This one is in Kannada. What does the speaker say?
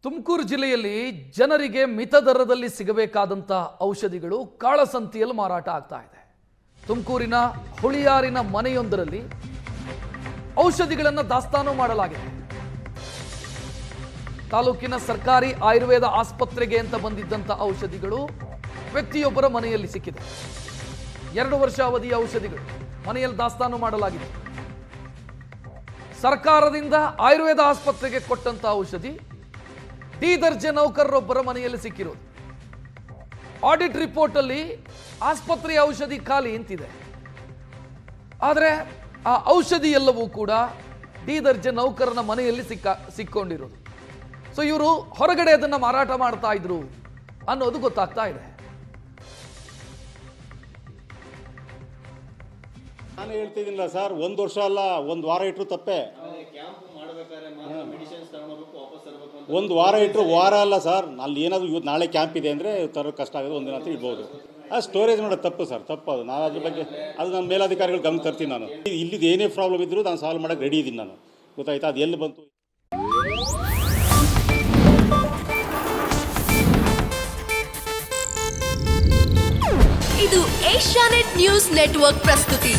ತುಮಕೂರು ಜಿಲ್ಲೆಯಲ್ಲಿ ಜನರಿಗೆ ಮಿತ ದರದಲ್ಲಿ ಸಿಗಬೇಕಾದಂತ ಔಷಧಿಗಳು ಕಾಳಸಂತೆಯಲ್ಲಿ ಮಾರಾಟ ಆಗ್ತಾ ಇದೆ. ತುಮಕೂರಿನ ಹುಳಿಯಾರಿನ ಮನೆಯೊಂದರಲ್ಲಿ ಔಷಧಿಗಳನ್ನು ದಾಸ್ತಾನು ಮಾಡಲಾಗಿದೆ. ತಾಲೂಕಿನ ಸರ್ಕಾರಿ ಆಯುರ್ವೇದ ಆಸ್ಪತ್ರೆಗೆ ಅಂತ ಬಂದಿದ್ದಂತ ಔಷಧಿಗಳು ವ್ಯಕ್ತಿಯೊಬ್ಬರ ಮನೆಯಲ್ಲಿ ಸಿಕ್ಕಿದೆ. 2 ವರ್ಷ ಅವಧಿಯ ಔಷಧಿಗಳು ಮನೆಯಲ್ಲಿ ದಾಸ್ತಾನು ಮಾಡಲಾಗಿದೆ. ಸರ್ಕಾರದಿಂದ ಆಯುರ್ವೇದ ಆಸ್ಪತ್ರೆಗೆ ಕೊಟ್ಟಂತ ಔಷಧಿ ಡಿ ದರ್ಜೆ ನೌಕರರೊಬ್ಬರ ಮನೆಯಲ್ಲಿ ಸಿಕ್ಕಿರೋದು. ಆಡಿಟ್ ರಿಪೋರ್ಟ್ ಅಲ್ಲಿ ಆಸ್ಪತ್ರೆಯ ಔಷಧಿ ಖಾಲಿ ಅಂತಿದೆ. ಆದರೆ ಆ ಔಷಧಿ ಎಲ್ಲವೂ ಕೂಡ ಡಿ ದರ್ಜೆ ನೌಕರನ ಮನೆಯಲ್ಲಿ ಸಿಕ್ಕೊಂಡಿರೋದು. ಸೊ ಇವರು ಹೊರಗಡೆ ಅದನ್ನ ಮಾರಾಟ ಮಾಡ್ತಾ ಇದ್ರು ಅನ್ನೋದು ಗೊತ್ತಾಗ್ತಾ ಇದೆ. ನಾನು ಹೇಳ್ತಿದ್ದೀನಿಲ್ಲ ಸರ್, 1 ವರ್ಷ ಅಲ್ಲ, 1 ವಾರ ಇಟ್ಟರು ತಪ್ಪೆ. 1 ವಾರ ಇಟ್ಟರು ವಾರ ಅಲ್ಲ ಸರ್. ಅಲ್ಲಿ ಏನಾದರೂ ಇವತ್ತು ನಾಳೆ ಕ್ಯಾಂಪ್ ಇದೆ ಅಂದರೆ ತರೋ ಕಷ್ಟ ಆಗೋದು, 1 ದಿನ ಅಂತ ಇಡ್ಬೋದು. ಸ್ಟೋರೇಜ್ ಮಾಡೋದು ತಪ್ಪು ಸರ್, ತಪ್ಪು ಅದು. ನಾನು ಅದ್ರ ಬಗ್ಗೆ ಅದು ನನ್ನ ಮೇಲಾಧಿಕಾರಿಗಳು ಗಮನ ತರ್ತೀನಿ. ನಾನು ಇಲ್ಲಿದ್ದು ಏನೇ ಪ್ರಾಬ್ಲಮ್ ಇದ್ದರೂ ನಾನು ಸಾಲ್ವ್ ಮಾಡೋಕ್ಕೆ ರೆಡಿ ಇದ್ದೀನಿ ನಾನು. ಗೊತ್ತಾಯ್ತಾ? ಅದು ಎಲ್ಲಿ ಬಂತು? ಇದು ಏಷ್ಯಾನೆಟ್ ನ್ಯೂಸ್ ನೆಟ್ವರ್ಕ್ ಪ್ರಸ್ತುತಿ.